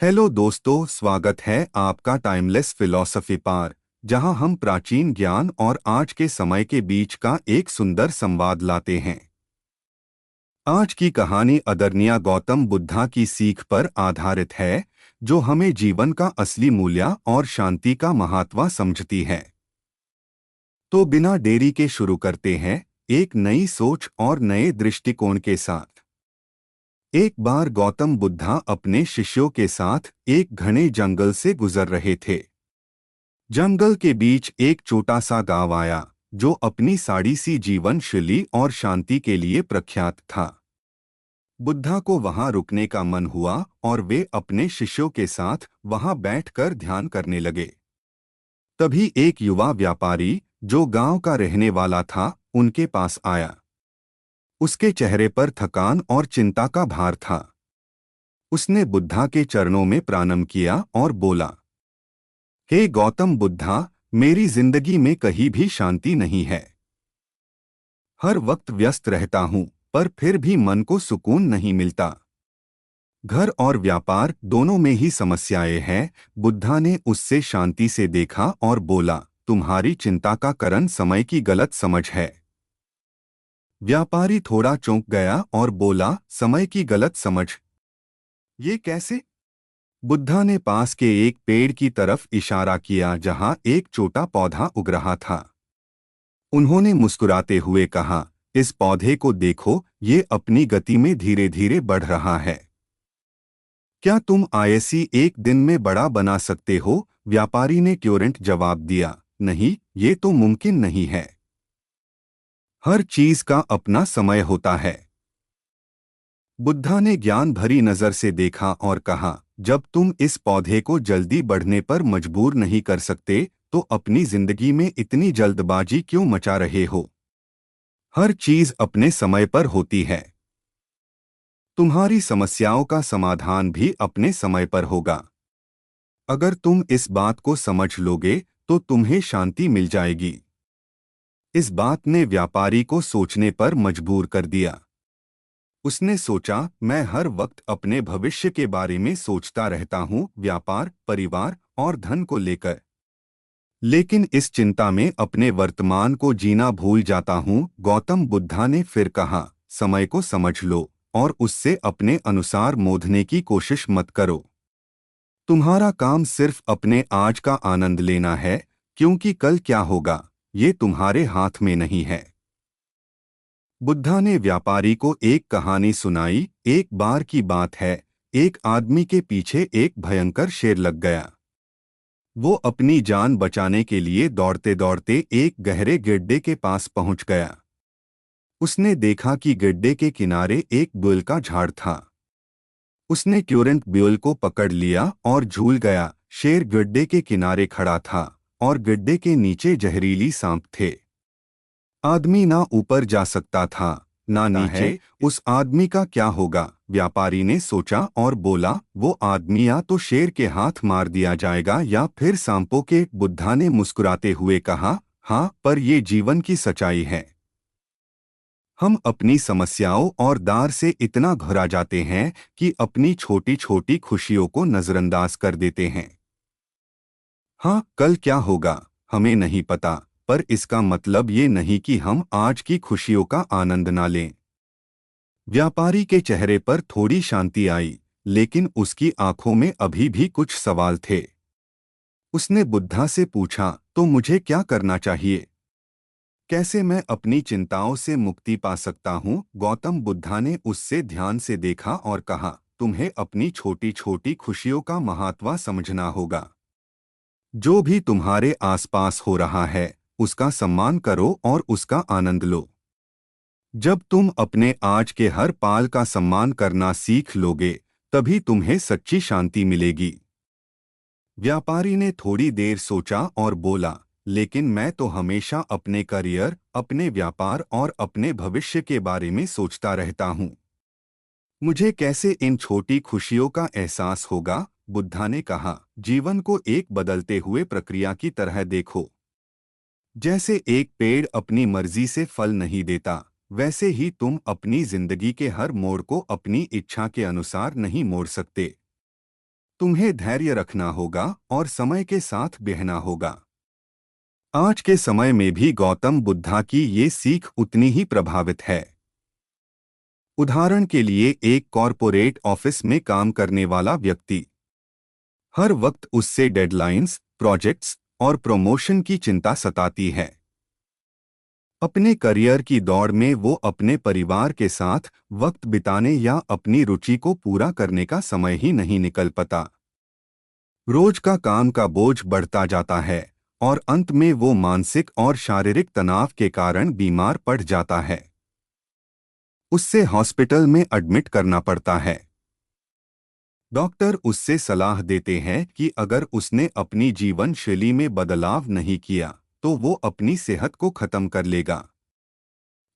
Hello दोस्तों, स्वागत है आपका टाइमलेस फिलॉसफी पार, जहां हम प्राचीन ज्ञान और आज के समय के बीच का एक सुंदर संवाद लाते हैं। आज की कहानी आदरणीय गौतम बुद्धा की सीख पर आधारित है, जो हमें जीवन का असली मूल्य और शांति का महत्व समझती है। तो बिना देरी के शुरू करते हैं, एक नई सोच और नए दृष्टिकोण के साथ। एक बार गौतम बुद्धा अपने शिष्यों के साथ एक घने जंगल से गुजर रहे थे। जंगल के बीच एक छोटा सा गांव आया, जो अपनी साड़ी सी जीवन शैली और शांति के लिए प्रख्यात था। बुद्धा को वहां रुकने का मन हुआ और वे अपने शिष्यों के साथ वहां बैठकर ध्यान करने लगे। तभी एक युवा व्यापारी, जो गांव का रहने वाला था, उनके पास आया। उसके चेहरे पर थकान और चिंता का भार था। उसने बुद्धा के चरणों में प्रणाम किया और बोला, हे गौतम बुद्धा, मेरी जिंदगी में कहीं भी शांति नहीं है। हर वक्त व्यस्त रहता हूँ, पर फिर भी मन को सुकून नहीं मिलता। घर और व्यापार दोनों में ही समस्याएं हैं। बुद्धा ने उससे शांति से देखा और बोला, तुम्हारी चिंता का कारण समय की गलत समझ है। व्यापारी थोड़ा चौंक गया और बोला, समय की गलत समझ? ये कैसे? बुद्धा ने पास के एक पेड़ की तरफ इशारा किया, जहां एक छोटा पौधा उग रहा था। उन्होंने मुस्कुराते हुए कहा, इस पौधे को देखो, ये अपनी गति में धीरे धीरे बढ़ रहा है। क्या तुम आयसी एक दिन में बड़ा बना सकते हो? व्यापारी ने तुरंत जवाब दिया, नहीं, ये तो मुमकिन नहीं है। हर चीज का अपना समय होता है। बुद्धा ने ज्ञान भरी नजर से देखा और कहा, जब तुम इस पौधे को जल्दी बढ़ने पर मजबूर नहीं कर सकते, तो अपनी जिंदगी में इतनी जल्दबाजी क्यों मचा रहे हो? हर चीज अपने समय पर होती है। तुम्हारी समस्याओं का समाधान भी अपने समय पर होगा। अगर तुम इस बात को समझ लोगे, तो तुम्हें शांति मिल जाएगी। इस बात ने व्यापारी को सोचने पर मजबूर कर दिया। उसने सोचा, मैं हर वक्त अपने भविष्य के बारे में सोचता रहता हूँ, व्यापार, परिवार और धन को लेकर। लेकिन इस चिंता में अपने वर्तमान को जीना भूल जाता हूँ। गौतम बुद्धा ने फिर कहा, समय को समझ लो और उससे अपने अनुसार मोड़ने की कोशिश मत करो। तुम्हारा काम सिर्फ अपने आज का आनंद लेना है, क्योंकि कल क्या होगा, ये तुम्हारे हाथ में नहीं है। बुद्धा ने व्यापारी को एक कहानी सुनाई। एक बार की बात है, एक आदमी के पीछे एक भयंकर शेर लग गया। वो अपनी जान बचाने के लिए दौड़ते दौड़ते एक गहरे गड्ढे के पास पहुंच गया। उसने देखा कि गड्ढे के किनारे एक बुल का झाड़ था। उसने तुरंत बुल को पकड़ लिया और झूल गया। शेर गड्ढे के किनारे खड़ा था और गड्ढे के नीचे जहरीली सांप थे। आदमी ना ऊपर जा सकता था, ना नीचे। उस आदमी का क्या होगा? व्यापारी ने सोचा और बोला, वो आदमी या तो शेर के हाथ मार दिया जाएगा या फिर सांपों के। बुद्धा ने मुस्कुराते हुए कहा, हाँ, पर ये जीवन की सच्चाई है। हम अपनी समस्याओं और दार से इतना घुरा जाते हैं कि अपनी छोटी छोटी खुशियों को नजरअंदाज कर देते हैं। हाँ, कल क्या होगा, हमें नहीं पता, पर इसका मतलब ये नहीं कि हम आज की खुशियों का आनंद ना लें। व्यापारी के चेहरे पर थोड़ी शांति आई, लेकिन उसकी आंखों में अभी भी कुछ सवाल थे। उसने बुद्धा से पूछा, तो मुझे क्या करना चाहिए? कैसे मैं अपनी चिंताओं से मुक्ति पा सकता हूँ? गौतम बुद्धा ने उससे ध्यान से देखा और कहा, तुम्हें अपनी छोटी छोटी खुशियों का महत्व समझना होगा। जो भी तुम्हारे आसपास हो रहा है, उसका सम्मान करो और उसका आनंद लो। जब तुम अपने आज के हर पाल का सम्मान करना सीख लोगे, तभी तुम्हें सच्ची शांति मिलेगी। व्यापारी ने थोड़ी देर सोचा और बोला, लेकिन मैं तो हमेशा अपने करियर, अपने व्यापार और अपने भविष्य के बारे में सोचता रहता हूँ। मुझे कैसे इन छोटी खुशियों का एहसास होगा? बुद्धा ने कहा, जीवन को एक बदलते हुए प्रक्रिया की तरह देखो। जैसे एक पेड़ अपनी मर्जी से फल नहीं देता, वैसे ही तुम अपनी जिंदगी के हर मोड़ को अपनी इच्छा के अनुसार नहीं मोड़ सकते। तुम्हें धैर्य रखना होगा और समय के साथ बहना होगा। आज के समय में भी गौतम बुद्धा की ये सीख उतनी ही प्रभावित है। उदाहरण के लिए एक कॉरपोरेट ऑफिस में काम करने वाला व्यक्ति, हर वक्त उससे डेडलाइंस, प्रोजेक्ट्स और प्रमोशन की चिंता सताती है। अपने करियर की दौड़ में वो अपने परिवार के साथ वक्त बिताने या अपनी रुचि को पूरा करने का समय ही नहीं निकल पाता। रोज का काम का बोझ बढ़ता जाता है और अंत में वो मानसिक और शारीरिक तनाव के कारण बीमार पड़ जाता है। उससे हॉस्पिटल में एडमिट करना पड़ता है। डॉक्टर उससे सलाह देते हैं कि अगर उसने अपनी जीवन शैली में बदलाव नहीं किया तो वो अपनी सेहत को खत्म कर लेगा।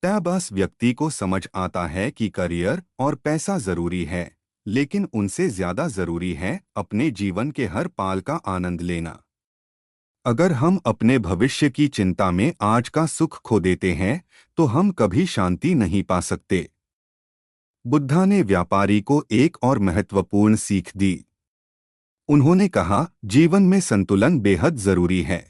तब उस व्यक्ति को समझ आता है कि करियर और पैसा जरूरी है, लेकिन उनसे ज्यादा जरूरी है अपने जीवन के हर पल का आनंद लेना। अगर हम अपने भविष्य की चिंता में आज का सुख खो देते हैं तो हम कभी शांति नहीं पा सकते। बुद्धा ने व्यापारी को एक और महत्वपूर्ण सीख दी। उन्होंने कहा, जीवन में संतुलन बेहद जरूरी है।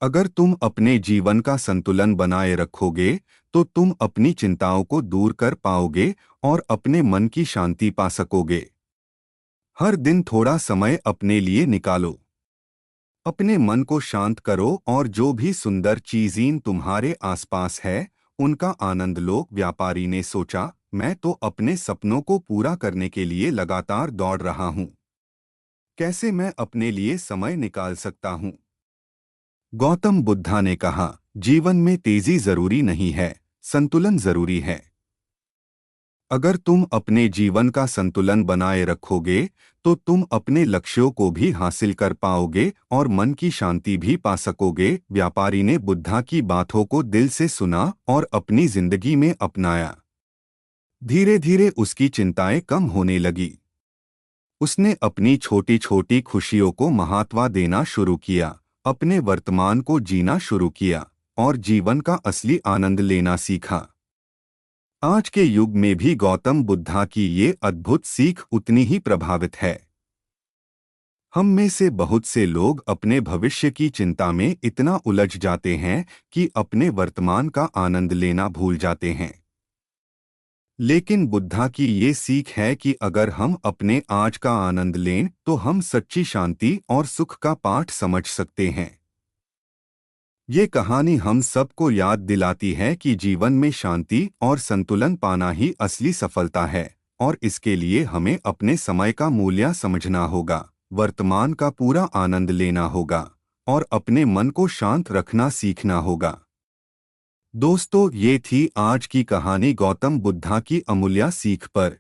अगर तुम अपने जीवन का संतुलन बनाए रखोगे तो तुम अपनी चिंताओं को दूर कर पाओगे और अपने मन की शांति पा सकोगे। हर दिन थोड़ा समय अपने लिए निकालो। अपने मन को शांत करो और जो भी सुंदर चीजें तुम्हारे आसपास है उनका आनंद लो। व्यापारी ने सोचा, मैं तो अपने सपनों को पूरा करने के लिए लगातार दौड़ रहा हूं। कैसे मैं अपने लिए समय निकाल सकता हूं? गौतम बुद्धा ने कहा, जीवन में तेजी जरूरी नहीं है, संतुलन जरूरी है। अगर तुम अपने जीवन का संतुलन बनाए रखोगे तो तुम अपने लक्ष्यों को भी हासिल कर पाओगे और मन की शांति भी पा सकोगे। व्यापारी ने बुद्धा की बातों को दिल से सुना और अपनी जिंदगी में अपनाया। धीरे धीरे उसकी चिंताएं कम होने लगी। उसने अपनी छोटी छोटी खुशियों को महत्व देना शुरू किया, अपने वर्तमान को जीना शुरू किया और जीवन का असली आनंद लेना सीखा। आज के युग में भी गौतम बुद्धा की ये अद्भुत सीख उतनी ही प्रभावित है। हम में से बहुत से लोग अपने भविष्य की चिंता में इतना उलझ जाते हैं कि अपने वर्तमान का आनंद लेना भूल जाते हैं। लेकिन बुद्धा की ये सीख है कि अगर हम अपने आज का आनंद लें तो हम सच्ची शांति और सुख का पाठ समझ सकते हैं। ये कहानी हम सबको याद दिलाती है कि जीवन में शांति और संतुलन पाना ही असली सफलता है और इसके लिए हमें अपने समय का मूल्य समझना होगा, वर्तमान का पूरा आनंद लेना होगा और अपने मन को शांत रखना सीखना होगा। दोस्तों, ये थी आज की कहानी गौतम बुद्धा की अमूल्य सीख पर।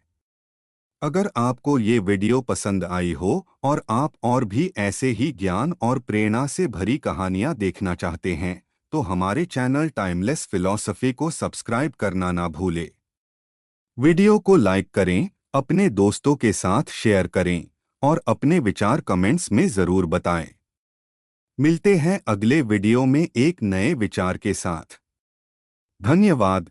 अगर आपको ये वीडियो पसंद आई हो और आप और भी ऐसे ही ज्ञान और प्रेरणा से भरी कहानियाँ देखना चाहते हैं तो हमारे चैनल टाइमलेस फिलॉसफी को सब्सक्राइब करना ना भूलें। वीडियो को लाइक करें, अपने दोस्तों के साथ शेयर करें और अपने विचार कमेंट्स में ज़रूर बताएं। मिलते हैं अगले वीडियो में एक नए विचार के साथ। धन्यवाद।